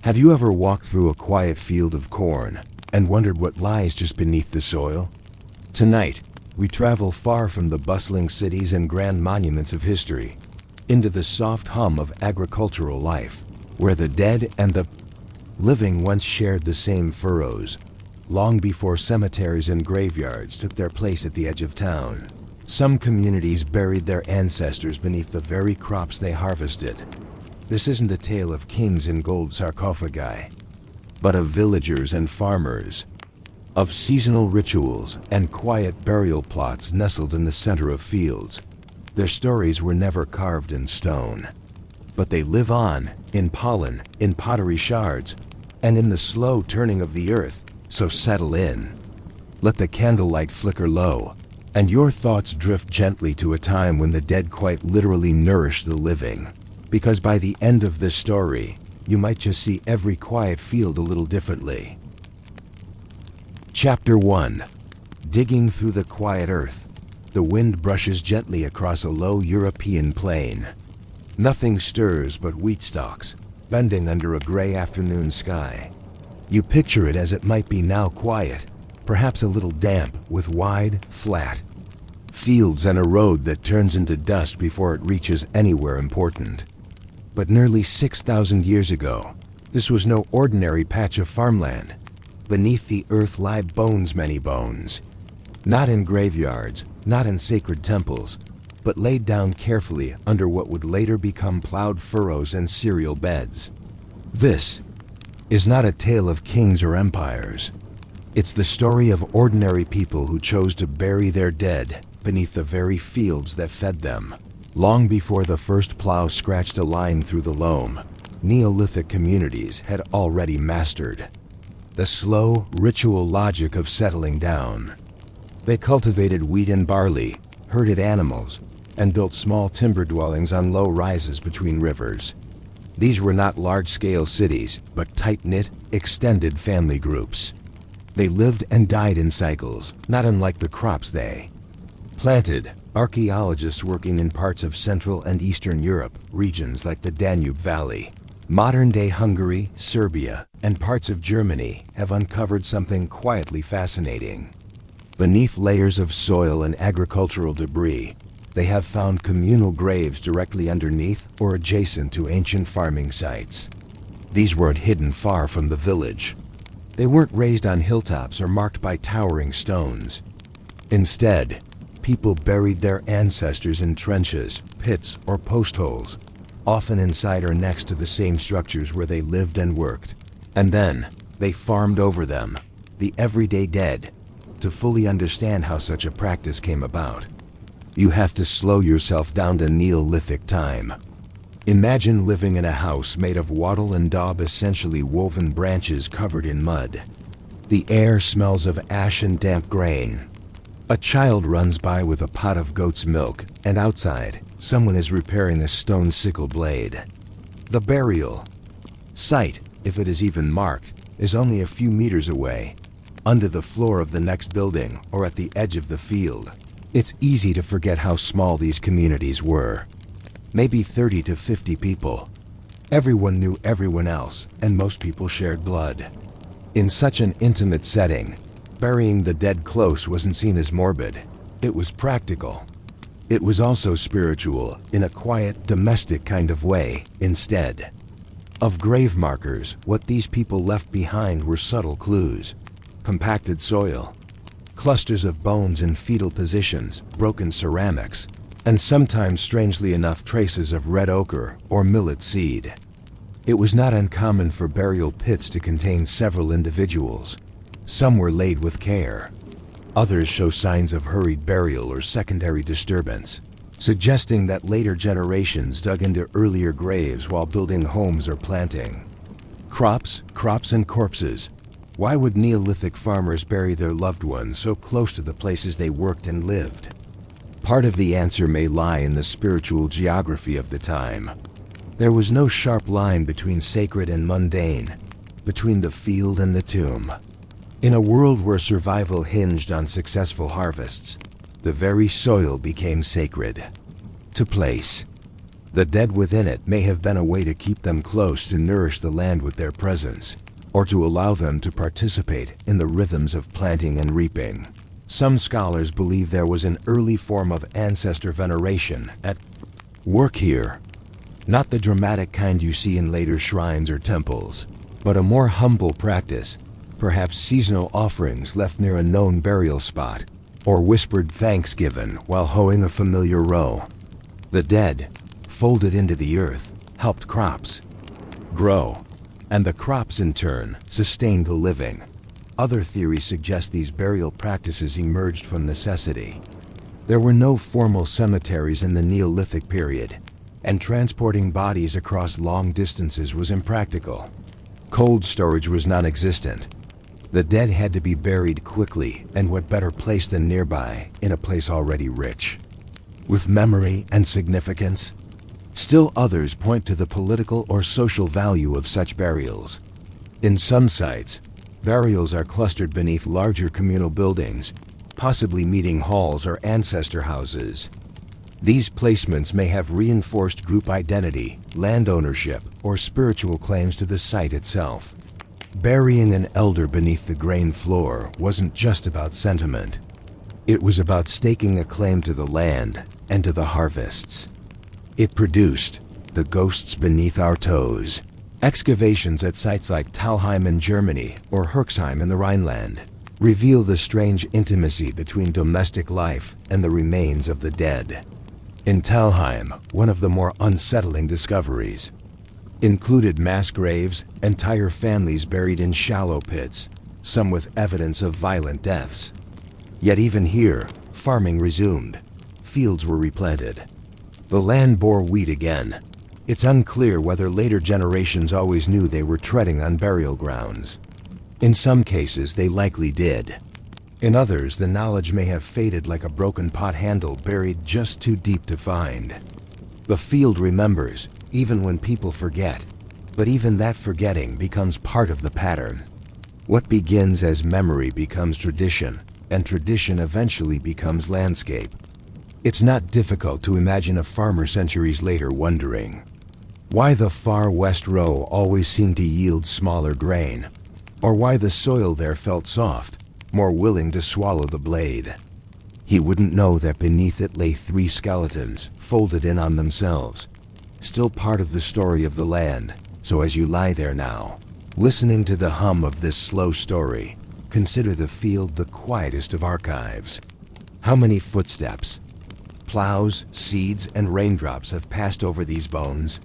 Have you ever walked through a quiet field of corn and wondered what lies just beneath the soil? Tonight, we travel far from the bustling cities and grand monuments of history into the soft hum of agricultural life, where the dead and the living once shared the same furrows, long before cemeteries and graveyards took their place at the edge of town. Some communities buried their ancestors beneath the very crops they harvested. This isn't a tale of kings in gold sarcophagi, but of villagers and farmers, of seasonal rituals and quiet burial plots nestled in the center of fields. Their stories were never carved in stone, but they live on in pollen, in pottery shards, and in the slow turning of the earth. So settle in. Let the candlelight flicker low, and your thoughts drift gently to a time when the dead quite literally nourished the living. Because by the end of this story, you might just see every quiet field a little differently. Chapter 1. Digging through the quiet earth. The wind brushes gently across a low European plain. Nothing stirs but wheat stalks, bending under a gray afternoon sky. You picture it as it might be now, quiet, perhaps a little damp, with wide, flat fields and a road that turns into dust before it reaches anywhere important. But nearly 6,000 years ago, this was no ordinary patch of farmland. Beneath the earth lie bones, many bones. Not in graveyards, not in sacred temples, but laid down carefully under what would later become plowed furrows and cereal beds. This is not a tale of kings or empires. It's the story of ordinary people who chose to bury their dead beneath the very fields that fed them. Long before the first plow scratched a line through the loam, Neolithic communities had already mastered the slow, ritual logic of settling down. They cultivated wheat and barley, herded animals, and built small timber dwellings on low rises between rivers. These were not large-scale cities, but tight-knit, extended family groups. They lived and died in cycles, not unlike the crops they planted. Archaeologists working in parts of Central and Eastern Europe, regions like the Danube Valley, modern-day Hungary, Serbia, and parts of Germany have uncovered something quietly fascinating. Beneath layers of soil and agricultural debris, they have found communal graves directly underneath or adjacent to ancient farming sites. These weren't hidden far from the village. They weren't raised on hilltops or marked by towering stones. Instead, people buried their ancestors in trenches, pits, or post holes, often inside or next to the same structures where they lived and worked. And then, they farmed over them, the everyday dead. To fully understand how such a practice came about, you have to slow yourself down to Neolithic time. Imagine living in a house made of wattle and daub, essentially woven branches covered in mud. The air smells of ash and damp grain. A child runs by with a pot of goat's milk, and outside, someone is repairing a stone sickle blade. The burial site, if it is even marked, is only a few meters away, under the floor of the next building or at the edge of the field. It's easy to forget how small these communities were. Maybe 30 to 50 people. Everyone knew everyone else, and most people shared blood. In such an intimate setting, burying the dead close wasn't seen as morbid. It was practical. It was also spiritual, in a quiet, domestic kind of way. Instead of grave markers, what these people left behind were subtle clues. Compacted soil, clusters of bones in fetal positions, broken ceramics, and sometimes, strangely enough, traces of red ochre or millet seed. It was not uncommon for burial pits to contain several individuals. Some were laid with care. Others show signs of hurried burial or secondary disturbance, suggesting that later generations dug into earlier graves while building homes or planting. Crops, and corpses. Why would Neolithic farmers bury their loved ones so close to the places they worked and lived? Part of the answer may lie in the spiritual geography of the time. There was no sharp line between sacred and mundane, between the field and the tomb. In a world where survival hinged on successful harvests, the very soil became sacred. To place The dead within it may have been a way to keep them close to nourish the land with their presence, or to allow them to participate in the rhythms of planting and reaping. Some scholars believe there was an early form of ancestor veneration at work here. Not the dramatic kind you see in later shrines or temples, but a more humble practice, perhaps seasonal offerings left near a known burial spot, or whispered thanks given while hoeing a familiar row. The dead, folded into the earth, helped crops grow, and the crops in turn sustained the living. Other theories suggest these burial practices emerged from necessity. There were no formal cemeteries in the Neolithic period, and transporting bodies across long distances was impractical. Cold storage was non-existent. The dead had to be buried quickly, and what better place than nearby, in a place already rich with memory and significance? Still others point to the political or social value of such burials. In some sites, burials are clustered beneath larger communal buildings, possibly meeting halls or ancestor houses. These placements may have reinforced group identity, land ownership, or spiritual claims to the site itself. Burying an elder beneath the grain floor wasn't just about sentiment. It was about staking a claim to the land and to the harvests it produced, the ghosts beneath our toes. Excavations at sites like Talheim in Germany or Herxheim in the Rhineland reveal the strange intimacy between domestic life and the remains of the dead. In Talheim, one of the more unsettling discoveries included mass graves, entire families buried in shallow pits, some with evidence of violent deaths. Yet even here, farming resumed. Fields were replanted. The land bore wheat again. It's unclear whether later generations always knew they were treading on burial grounds. In some cases, they likely did. In others, the knowledge may have faded like a broken pot handle buried just too deep to find. The field remembers, even when people forget. But even that forgetting becomes part of the pattern. What begins as memory becomes tradition, and tradition eventually becomes landscape. It's not difficult to imagine a farmer centuries later wondering why the far west row always seemed to yield smaller grain, or why the soil there felt soft, more willing to swallow the blade. He wouldn't know that beneath it lay 3 skeletons, folded in on themselves, still part of the story of the land. So as you lie there now, listening to the hum of this slow story, consider the field the quietest of archives. How many footsteps, plows, seeds, and raindrops have passed over these bones?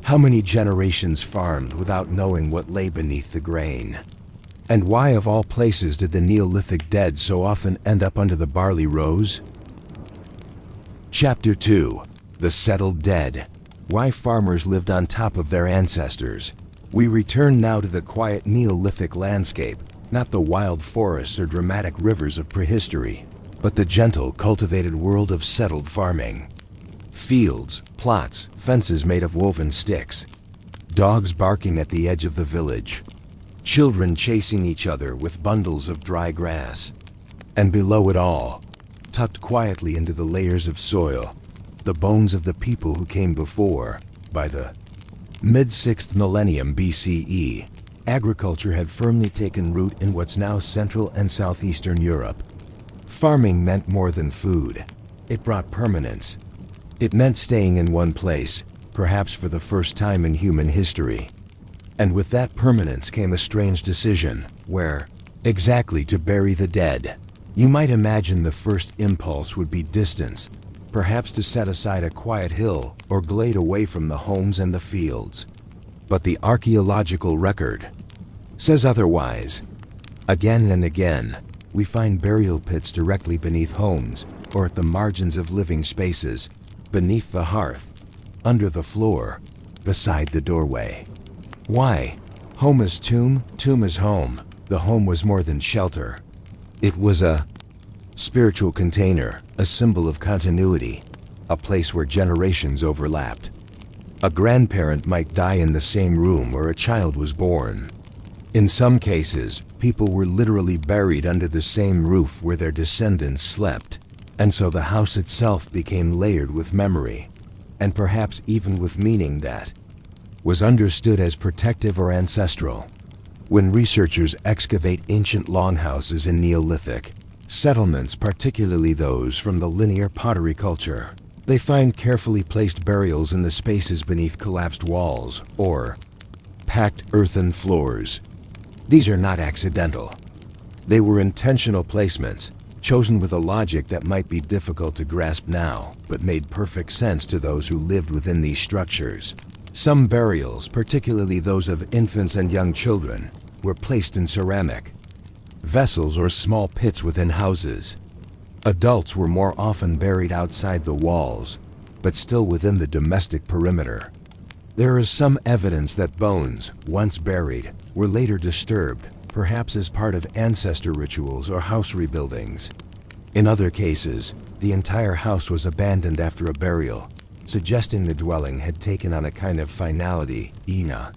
How many generations farmed without knowing what lay beneath the grain? And why of all places did the Neolithic dead so often end up under the barley rows? Chapter 2. The Settled Dead. Why farmers lived on top of their ancestors. We return now to the quiet Neolithic landscape, not the wild forests or dramatic rivers of prehistory, but the gentle, cultivated world of settled farming. Fields, plots, fences made of woven sticks, dogs barking at the edge of the village, children chasing each other with bundles of dry grass. And below it all, tucked quietly into the layers of soil, the bones of the people who came before. By the mid-6th millennium BCE, agriculture had firmly taken root in what's now Central and Southeastern Europe. Farming meant more than food. It brought permanence. It meant staying in one place, perhaps for the first time in human history. And with that permanence came a strange decision, where exactly to bury the dead. You might imagine the first impulse would be distance, perhaps to set aside a quiet hill or glade away from the homes and the fields. But the archaeological record says otherwise. Again and again, we find burial pits directly beneath homes or at the margins of living spaces, beneath the hearth, under the floor, beside the doorway. Why? Home is tomb, tomb is home. The home was more than shelter. It was a spiritual container, a symbol of continuity, a place where generations overlapped. A grandparent might die in the same room where a child was born. In some cases, people were literally buried under the same roof where their descendants slept, and so the house itself became layered with memory. and perhaps even with meaning that was understood as protective or ancestral. When researchers excavate ancient longhouses in Neolithic settlements, particularly those from the linear pottery culture, they find carefully placed burials in the spaces beneath collapsed walls or packed earthen floors. These are not accidental. They were intentional placements, chosen with a logic that might be difficult to grasp now, but made perfect sense to those who lived within these structures. Some burials, particularly those of infants and young children, were placed in ceramic vessels or small pits within houses. Adults were more often buried outside the walls, but still within the domestic perimeter. There is some evidence that bones, once buried, were later disturbed, perhaps as part of ancestor rituals or house rebuildings. In other cases, the entire house was abandoned after a burial, suggesting the dwelling had taken on a kind of finality, ina.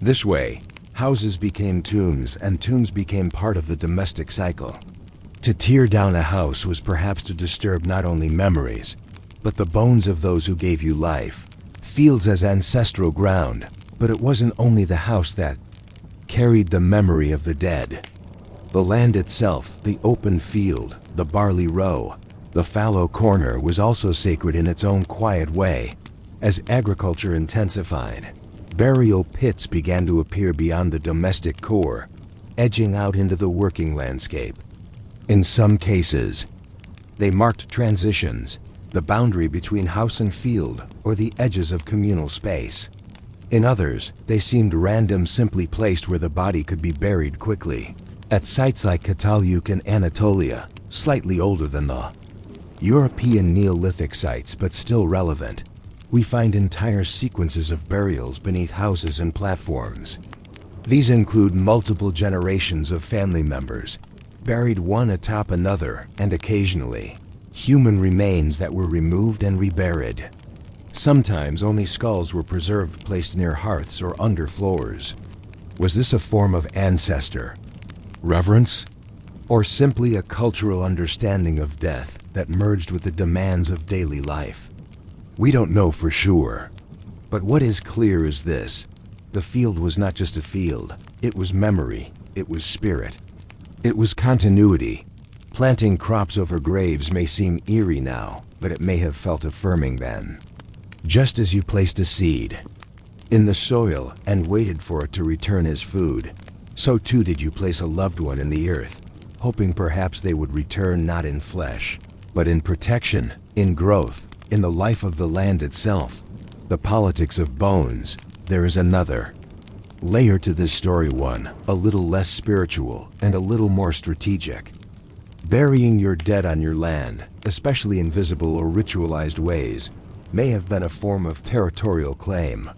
This way, houses became tombs and tombs became part of the domestic cycle. To tear down a house was perhaps to disturb not only memories, but the bones of those who gave you life. Fields as ancestral ground, but it wasn't only the house that carried the memory of the dead. The land itself, the open field, the barley row, the fallow corner was also sacred in its own quiet way. As agriculture intensified, burial pits began to appear beyond the domestic core, edging out into the working landscape. In some cases, they marked transitions, the boundary between house and field, or the edges of communal space. In others, they seemed random, simply placed where the body could be buried quickly. At sites like Cataluyuk in Anatolia, slightly older than the European Neolithic sites but still relevant, we find entire sequences of burials beneath houses and platforms. These include multiple generations of family members, buried one atop another, and occasionally, human remains that were removed and reburied. Sometimes only skulls were preserved, placed near hearths or under floors. Was this a form of ancestor, reverence, or simply a cultural understanding of death that merged with the demands of daily life? We don't know for sure. But what is clear is this: the field was not just a field, it was memory, it was spirit, it was continuity. Planting crops over graves may seem eerie now, but it may have felt affirming then. Just as you placed a seed in the soil and waited for it to return as food, so too did you place a loved one in the earth, hoping perhaps they would return not in flesh, but in protection, in growth, in the life of the land itself. The politics of bones. There is another layer to this story, one a little less spiritual and a little more strategic. Burying your dead on your land, especially in visible or ritualized ways, may have been a form of territorial claim.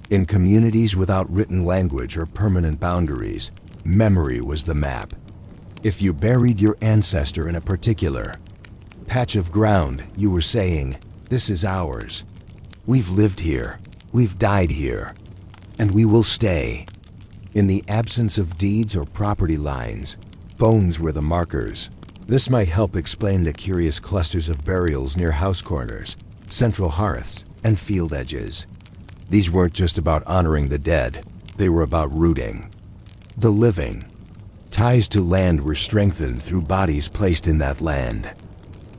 In communities without written language or permanent boundaries, memory was the map. If you buried your ancestor in a particular patch of ground, you were saying, "This is ours. We've lived here, we've died here, and we will stay." In the absence of deeds or property lines, bones were the markers. This might help explain the curious clusters of burials near house corners, central hearths, and field edges. These weren't just about honoring the dead, they were about rooting the living. Ties to land were strengthened through bodies placed in that land.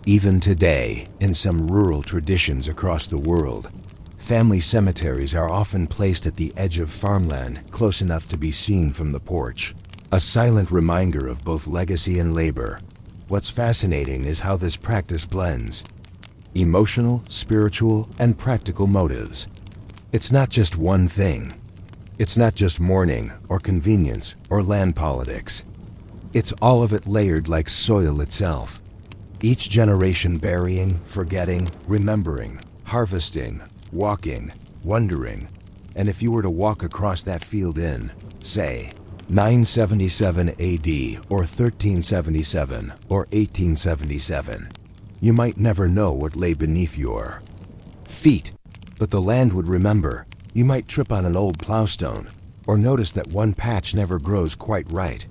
Even today, in some rural traditions across the world, family cemeteries are often placed at the edge of farmland, close enough to be seen from the porch. A silent reminder of both legacy and labor. What's fascinating is how this practice blends emotional, spiritual, and practical motives. It's not just one thing. It's not just mourning, or convenience, or land politics. It's all of it layered like soil itself. Each generation burying, forgetting, remembering, harvesting, walking, wondering. And if you were to walk across that field in, say, 977 AD, or 1377, or 1877, you might never know what lay beneath your feet, but the land would remember. You might trip on an old plowstone, or notice that one patch never grows quite right,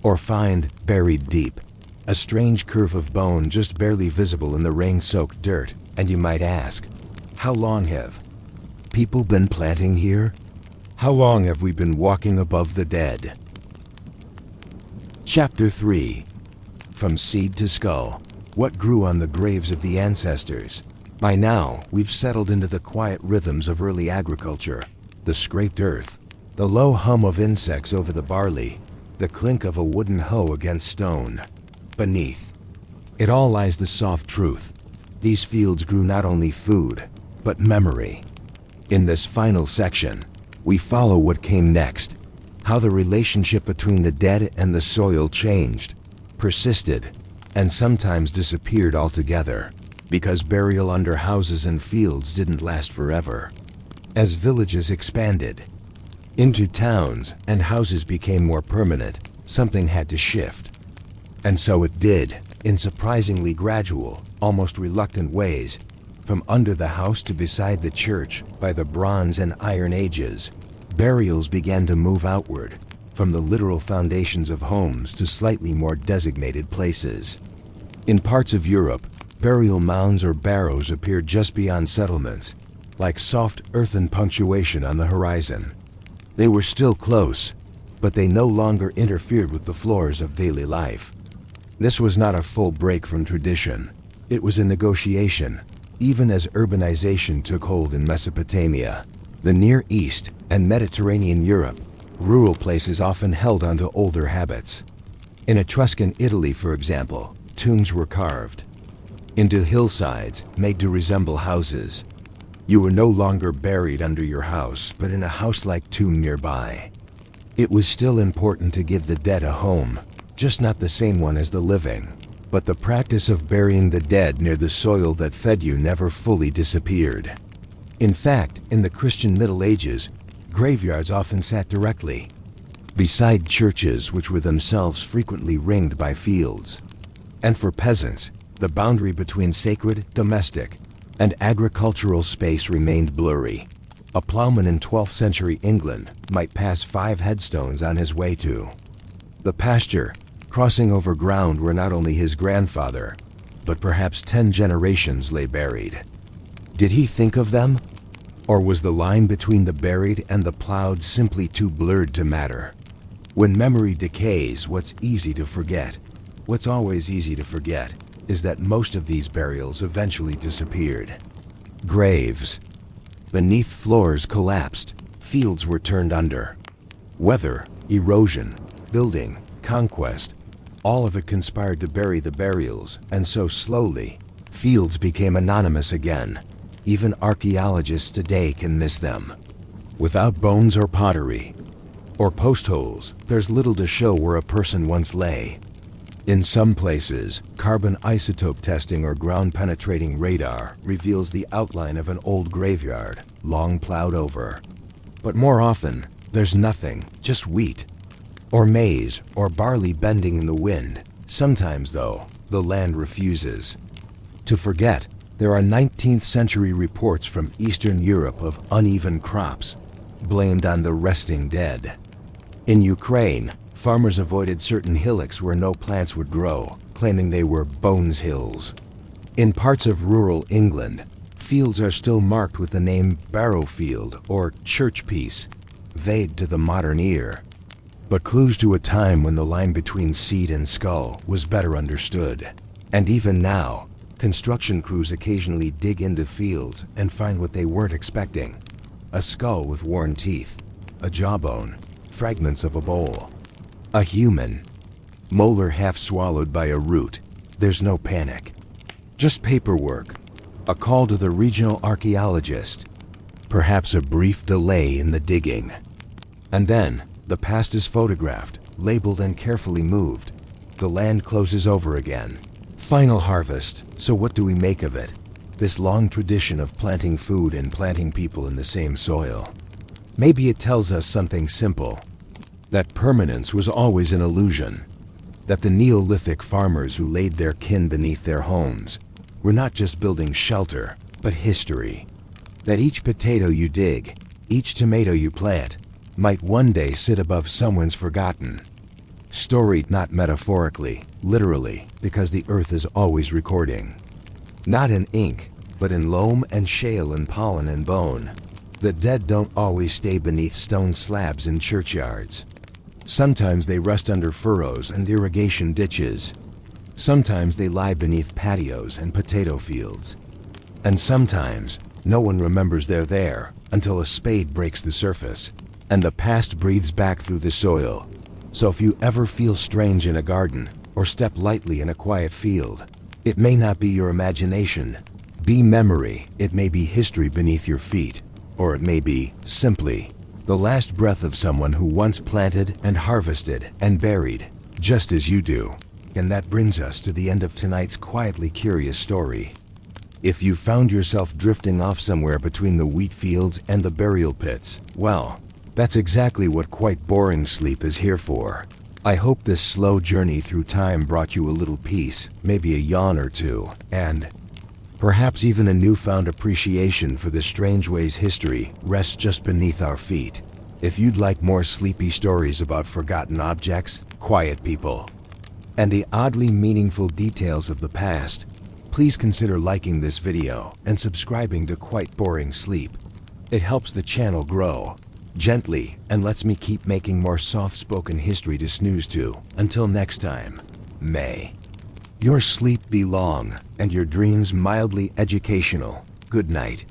or find, buried deep, a strange curve of bone just barely visible in the rain-soaked dirt, and you might ask, How long have people been planting here? How long have we been walking above the dead? Chapter 3. From Seed to Skull. What grew on the graves of the ancestors? By now, we've settled into the quiet rhythms of early agriculture. The scraped earth, the low hum of insects over the barley, the clink of a wooden hoe against stone. Beneath it all lies the soft truth. These fields grew not only food, but memory. In this final section, we follow what came next, how the relationship between the dead and the soil changed, persisted, and sometimes disappeared altogether, because burial under houses and fields didn't last forever. As villages expanded into towns and houses became more permanent, something had to shift. And so it did, in surprisingly gradual, almost reluctant ways, from under the house to beside the church. By the Bronze and Iron Ages, burials began to move outward, from the literal foundations of homes to slightly more designated places. In parts of Europe, burial mounds or barrows appeared just beyond settlements, like soft earthen punctuation on the horizon. They were still close, but they no longer interfered with the floors of daily life. This was not a full break from tradition. It was a negotiation, even as urbanization took hold in Mesopotamia, the Near East, and Mediterranean Europe. Rural places often held onto older habits. In Etruscan Italy, for example, tombs were carved into hillsides made to resemble houses. You were no longer buried under your house, but in a house-like tomb nearby. It was still important to give the dead a home, just not the same one as the living. But the practice of burying the dead near the soil that fed you never fully disappeared. In fact, in the Christian Middle Ages, graveyards often sat directly beside churches, which were themselves frequently ringed by fields. And for peasants, the boundary between sacred, domestic, and agricultural space remained blurry. A plowman in 12th century England might pass 5 headstones on his way to the pasture, crossing over ground where not only his grandfather, but perhaps 10 generations lay buried. Did he think of them? Or was the line between the buried and the plowed simply too blurred to matter? When memory decays, what's easy to forget? What's always easy to forget is that most of these burials eventually disappeared. Graves beneath floors collapsed, fields were turned under. Weather, erosion, building, conquest, all of it conspired to bury the burials, and so slowly, fields became anonymous again. Even archaeologists today can miss them. Without bones or pottery, or post holes, there's little to show where a person once lay. In some places, carbon isotope testing or ground-penetrating radar reveals the outline of an old graveyard, long plowed over. But more often, there's nothing, just wheat, or maize, or barley bending in the wind. Sometimes, though, the land refuses to forget. There are 19th century reports from Eastern Europe of uneven crops, blamed on the resting dead. In Ukraine, farmers avoided certain hillocks where no plants would grow, claiming they were bones hills. In parts of rural England, fields are still marked with the name barrowfield or church piece, vague to the modern ear, but clues to a time when the line between seed and skull was better understood. And even now, construction crews occasionally dig into fields and find what they weren't expecting: a skull with worn teeth, a jawbone, fragments of a bowl, a human molar half swallowed by a root. There's no panic, just paperwork, a call to the regional archaeologist, perhaps a brief delay in the digging. And then, the past is photographed, labeled, and carefully moved. The land closes over again. Final harvest. So what do we make of it? This long tradition of planting food and planting people in the same soil. Maybe it tells us something simple: that permanence was always an illusion. That the Neolithic farmers who laid their kin beneath their homes were not just building shelter, but history. That each potato you dig, each tomato you plant, might one day sit above someone's forgotten story, not metaphorically, literally, because the earth is always recording. Not in ink, but in loam and shale and pollen and bone. The dead don't always stay beneath stone slabs in churchyards. Sometimes they rust under furrows and irrigation ditches. Sometimes they lie beneath patios and potato fields. And sometimes no one remembers they're there until a spade breaks the surface and the past breathes back through the soil. So if you ever feel strange in a garden or step lightly in a quiet field, it may not be your imagination. Be memory. It may be history beneath your feet, or it may be, simply, the last breath of someone who once planted and harvested and buried, just as you do. And that brings us to the end of tonight's quietly curious story. If you found yourself drifting off somewhere between the wheat fields and the burial pits, well, that's exactly what quite boring sleep is here for. I hope this slow journey through time brought you a little peace, maybe a yawn or two, and perhaps even a newfound appreciation for the strange ways history rests just beneath our feet. If you'd like more sleepy stories about forgotten objects, quiet people, and the oddly meaningful details of the past, please consider liking this video and subscribing to Quite Boring Sleep. It helps the channel grow gently and lets me keep making more soft-spoken history to snooze to. Until next time, may your sleep be long and your dreams mildly educational. Good night.